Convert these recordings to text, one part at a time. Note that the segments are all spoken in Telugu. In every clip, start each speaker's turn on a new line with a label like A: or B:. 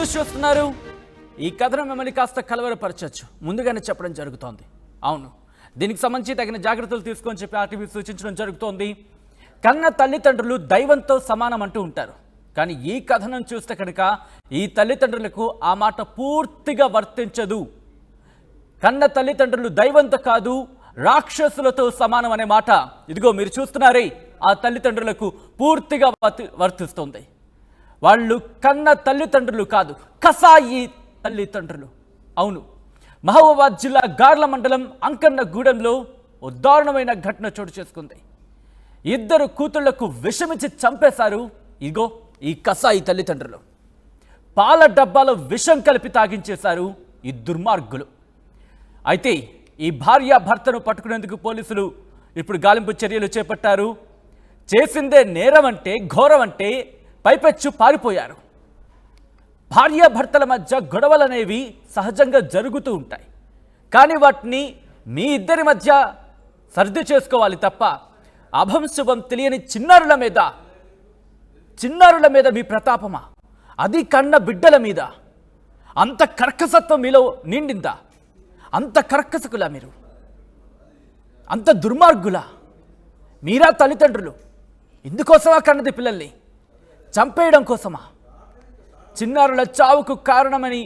A: న్యూస్ చూస్తున్నారు. ఈ కథనం మిమ్మల్ని కాస్త కలవరపరచచ్చు, ముందుగానే చెప్పడం జరుగుతోంది. అవును, దీనికి సంబంధించి తగిన జాగ్రత్తలు తీసుకొని చెప్పి ఆర్టీవీ సూచించడం జరుగుతోంది. కన్న తల్లిదండ్రులు దైవంతో సమానం అంటూ ఉంటారు. కానీ ఈ కథనం చూస్తే కనుక ఈ తల్లిదండ్రులకు ఆ మాట పూర్తిగా వర్తించదు. కన్న తల్లిదండ్రులు దైవంతో కాదు, రాక్షసులతో సమానం అనే మాట ఇదిగో మీరు చూస్తున్నారే ఆ తల్లిదండ్రులకు పూర్తిగా వర్తిస్తుంది. వాళ్ళు కన్న తల్లిదండ్రులు కాదు, కసాయి తల్లిదండ్రులు. అవును, మహబూబాబాద్ జిల్లా గార్ల మండలం అంకన్నగూడెంలో ఓ దారుణమైన ఘటన చోటు చేసుకుంది. ఇద్దరు కూతుళ్లకు విషమిచ్చి చంపేశారు ఇగో ఈ కసాయి తల్లిదండ్రులు. పాల డబ్బాలో విషం కలిపి తాగించేశారు ఈ దుర్మార్గులు. అయితే ఈ భార్యాభర్తను పట్టుకునేందుకు పోలీసులు ఇప్పుడు గాలింపు చర్యలు చేపట్టారు. చేసిందే నేరం అంటే, ఘోరం అంటే పైపెచ్చు పారిపోయారు. భార్యాభర్తల మధ్య గొడవలనేవి సహజంగా జరుగుతూ ఉంటాయి. కానీ వాటిని మీ ఇద్దరి మధ్య సర్ది చేసుకోవాలి తప్ప అభంశుభం తెలియని చిన్నారుల మీద మీ ప్రతాపమా? అది కన్న బిడ్డల మీద అంత కర్కసత్వం మీలో నిండిందా? అంత కర్కసకులా మీరు? అంత దుర్మార్గులా? మీరా తల్లిదండ్రులు? ఇందుకోసమా కన్నది పిల్లల్ని? చంపేయడం కోసమా? చిన్నారుల చావుకు కారణమని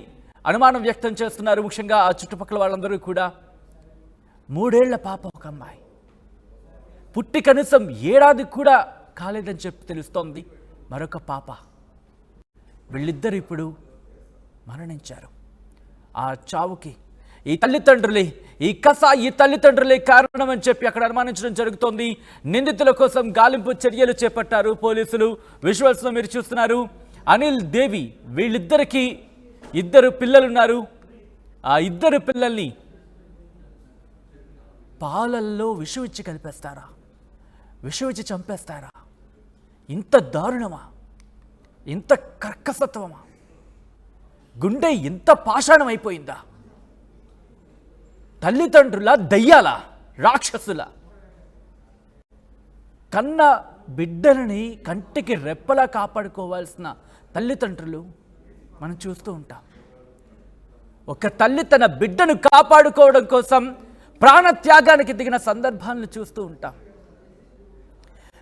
A: అనుమానం వ్యక్తం చేస్తున్నారు ముఖ్యంగా ఆ చుట్టుపక్కల వాళ్ళందరూ కూడా. 3 ఏళ్ల పాప, ఒక అమ్మాయి పుట్టి కనీసం ఏడాది కూడా కాలేదని చెప్పి తెలుస్తోంది. మరొక పాప. వీళ్ళిద్దరు ఇప్పుడు మరణించారు. ఆ చావుకి ఈ తల్లిదండ్రులే కారణమని చెప్పి అక్కడ అనుమానించడం జరుగుతోంది. నిందితుల కోసం గాలింపు చర్యలు చేపట్టారు పోలీసులు. విజువల్స్లో మీరు చూస్తున్నారు. అనిల్, దేవి, వీళ్ళిద్దరికి 2 పిల్లలున్నారు. ఆ 2 పిల్లల్ని పాలల్లో విషం ఇచ్చి కలిపేస్తారా? విషం ఇచ్చి చంపేస్తారా? ఇంత దారుణమా? ఇంత కర్కసత్వమా? గుండె ఇంత పాషాణం అయిపోయిందా? తల్లిదండ్రుల దయ్యాల, రాక్షసుల? కన్న బిడ్డలని కంటికి రెప్పలా కాపాడుకోవాల్సిన తల్లిదండ్రులు మనం చూస్తూ ఉంటాం. ఒక తల్లి తన బిడ్డను కాపాడుకోవడం కోసం ప్రాణత్యాగానికి దిగిన సందర్భాలను చూస్తూ ఉంటాం.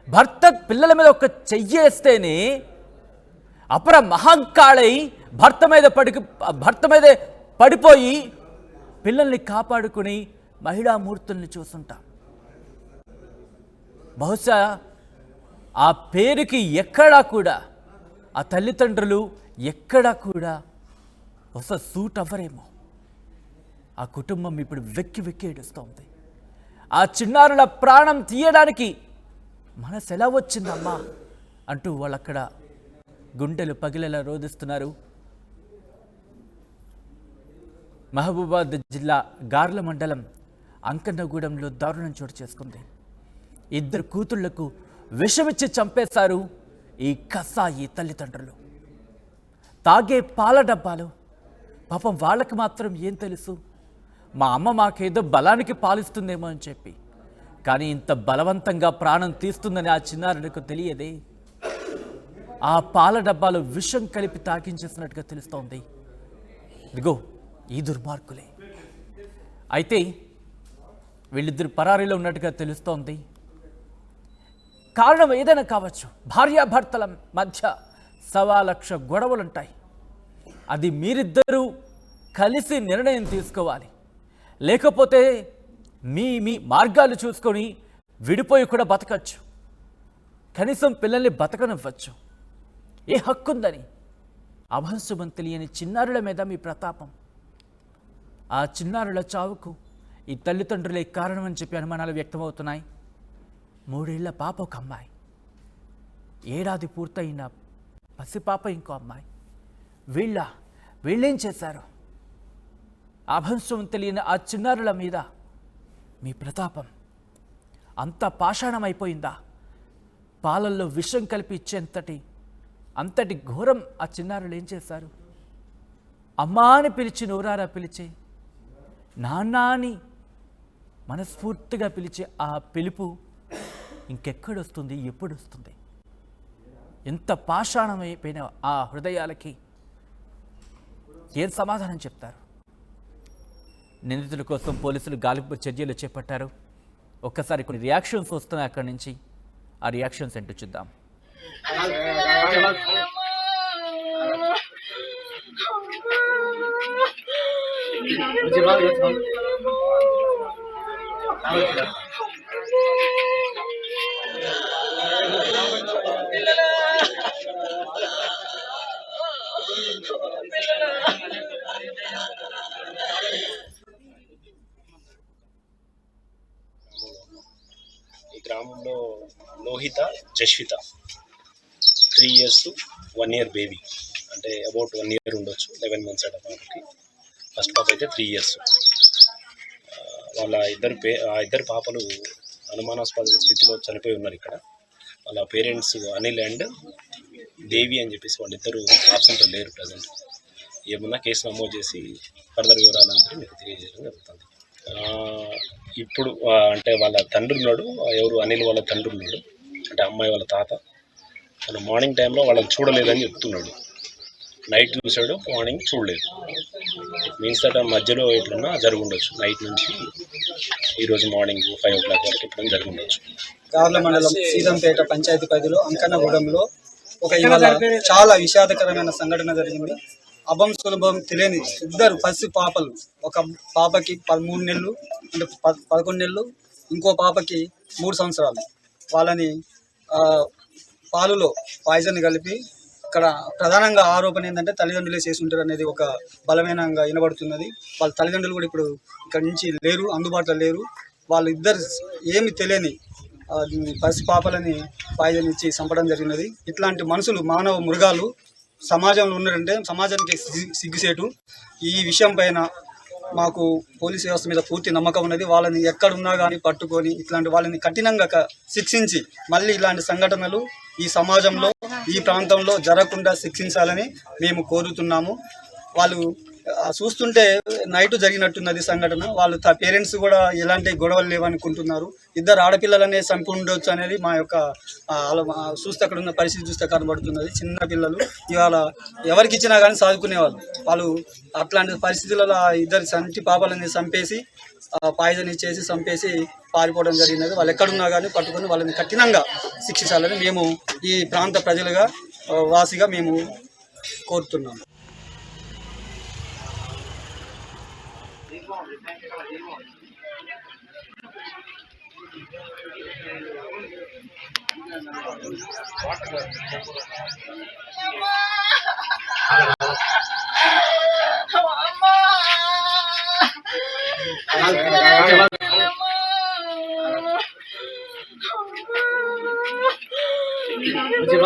A: భర్త పిల్లల మీద ఒక చెయ్యేస్తేనే అపర మహంకాళై భర్త మీదే పడిపోయి పిల్లల్ని కాపాడుకుని మహిళామూర్తుల్ని చూస్తుంటాం. బహుశా ఆ పేరుకి ఎక్కడా కూడా ఆ తల్లిదండ్రులు ఎక్కడా కూడా ఒక సూట్ అవ్వరేమో. ఆ కుటుంబం ఇప్పుడు వెక్కి ఏడుస్తోంది. ఆ చిన్నారుల ప్రాణం తీయడానికి మనసు ఎలా వచ్చిందమ్మా అంటూ వాళ్ళక్కడ గుండెలు పగిలేలా రోదిస్తున్నారు. మహబూబాబాద్ జిల్లా గార్ల మండలం అంకన్నగూడెంలో దారుణం చోటు చేసుకుంది. 2 కూతుళ్లకు విషమిచ్చి చంపేశారు ఈ కసాయి తల్లిదండ్రులు. తాగే పాల డబ్బాలు, పాపం వాళ్ళకి మాత్రం ఏం తెలుసు? మా అమ్మ మాకేదో బలానికి పాలిస్తుందేమో అని చెప్పి. కానీ ఇంత బలవంతంగా ప్రాణం తీస్తుందని ఆ చిన్నారులకు తెలియదే. ఆ పాల డబ్బాలో విషం కలిపి తాకించేసినట్టుగా తెలుస్తోంది. ఇదిగో ఈ దుర్మార్గులే. అయితే వీళ్ళిద్దరు పరారీలో ఉన్నట్టుగా తెలుస్తోంది. కారణం ఏదైనా కావచ్చు. భార్యాభర్తల మధ్య 1,00,000 గొడవలుంటాయి. అది మీరిద్దరూ కలిసి నిర్ణయం తీసుకోవాలి. లేకపోతే మీ మార్గాలు చూసుకొని విడిపోయి కూడా బతకచ్చు. కనీసం పిల్లల్ని బతకనివ్వచ్చు. ఏ హక్కుందని? అభంశుభం తెలియని చిన్నారుల మీద మీ ప్రతాపం. ఆ చిన్నారుల చావుకు ఈ తల్లిదండ్రులే కారణమని చెప్పి అనుమానాలు వ్యక్తమవుతున్నాయి. 3 ఏళ్ల పాప, ఒక అమ్మాయి. ఏడాది పూర్తయిన పసిపాప, ఇంకో అమ్మాయి. వీళ్ళేం చేశారు? అభంశుభం తెలియని ఆ చిన్నారుల మీద మీ ప్రతాపం అంత పాషాణమైపోయిందా? పాలల్లో విషం కలిపి అంతటి ఘోరం ఆ చిన్నారులు ఏం చేశారు? అమ్మా అని పిలిచి, నోరారా పిలిచే, నాన్న అని మనస్ఫూర్తిగా పిలిచే ఆ పిలుపు ఇంకెక్కడొస్తుంది? ఎప్పుడు వస్తుంది? ఎంత పాషాణమైపోయిన ఆ హృదయాలకి ఏం సమాధానం చెప్తారు? నిందితుల కోసం పోలీసులు గాలింపు చర్యలు చేపట్టారు. ఒక్కసారి కొన్ని రియాక్షన్స్ వస్తున్నాయి అక్కడి నుంచి. ఆ రియాక్షన్స్ ఏంటో చూద్దాం.
B: ఈ గ్రామంలో Lohitha Jashwitha 3 years 1 year baby, అంటే అబౌట్ 1 year ఉండొచ్చు, 11 months అట పాపకి. ఫస్ట్ పాప అయితే 3 years. వాళ్ళ ఇద్దరు పాపలు అనుమానాస్పద స్థితిలో చనిపోయి ఉన్నారు ఇక్కడ. వాళ్ళ పేరెంట్స్ అనిల్ అండ్ దేవి అని చెప్పేసి వాళ్ళిద్దరూ ఆబ్సెంట్ లేరు ప్రజెంట్. ఏమన్నా కేసు నమోదు చేసి ఫర్దర్ వివరాలందరూ మీకు తెలియజేయడం జరుగుతుంది. ఇప్పుడు అంటే వాళ్ళ తండ్రి ఉన్నాడు, ఎవరు అనిల్ వాళ్ళ తండ్రి ఉన్నాడు, అంటే అమ్మాయి వాళ్ళ తాత. తను మార్నింగ్ టైంలో వాళ్ళని చూడలేదని చెప్తున్నాడు. నైట్ చూసాడు, మార్నింగ్ చూడలేదు. ఇట్ మీన్స్ దట్ మధ్యలో ఎట్లన్నా జరిగి ఉండొచ్చు. నైట్ నుంచి ఈరోజు మార్నింగ్ 5 o'clock వరకు ఎప్పుడైనా జరిగి ఉండొచ్చు.
C: గార్ల మండలం సీతంపేట పంచాయతీ పరిధిలో అంకన్నగూడెంలో ఇవాళ చాలా విషాదకరమైన సంఘటన జరిగింది. అభం సులభం తెలియని ఇద్దరు పసి పాపలు, ఒక పాపకి 13 నెలలు అంటే 11 నెలలు, ఇంకో పాపకి 3 సంవత్సరాలు. వాళ్ళని పాలులో పాయిజన్ కలిపి, ఇక్కడ ప్రధానంగా ఆరోపణ ఏంటంటే తల్లిదండ్రులే చేసి ఉంటారు అనేది ఒక బలమైనంగా వినబడుతున్నది. వాళ్ళ తల్లిదండ్రులు కూడా ఇప్పుడు ఇక్కడ నుంచి లేరు, అందుబాటులో లేరు. వాళ్ళిద్దరు ఏమి తెలియని పసి పాపలని పాయిజన్ ఇచ్చి చంపడం జరిగినది. ఇట్లాంటి మనుషులు, మానవ మృగాలు సమాజంలో ఉన్నారంటే సమాజానికి సిగ్గుసేటు. ఈ విషయం పైన మాకు పోలీస్ వ్యవస్థ మీద పూర్తి నమ్మకం ఉన్నది. వాళ్ళని ఎక్కడున్నా కానీ పట్టుకొని ఇట్లాంటి వాళ్ళని కఠినంగా శిక్షించి మళ్ళీ ఇలాంటి సంఘటనలు ఈ సమాజంలో, ఈ ప్రాంతంలో జరగకుండా శిక్షించాలని మేము కోరుతున్నాము. వాళ్ళు చూస్తుంటే నైట్ జరిగినట్టున్నది సంఘటన. వాళ్ళు పేరెంట్స్ కూడా ఎలాంటి గొడవలు లేవనుకుంటున్నారు. ఇద్దరు ఆడపిల్లలనే చంపి ఉండొచ్చు అనేది మా యొక్క చూస్తే అక్కడ ఉన్న పరిస్థితి చూస్తే కనబడుతున్నది. చిన్న పిల్లలు ఇవాళ ఎవరికి ఇచ్చినా కానీ చదువుకునేవాళ్ళు. వాళ్ళు అట్లాంటి పరిస్థితులలో ఇద్దరు చంటి పాపలని చంపేసి పాయిజన్ ఇచ్చేసి చంపేసి పారిపోవడం జరిగినది. వాళ్ళు ఎక్కడున్నా కానీ పట్టుకొని వాళ్ళని కఠినంగా శిక్షించాలని మేము ఈ ప్రాంత ప్రజలుగా వాసిగా మేము కోరుతున్నాము.
D: जी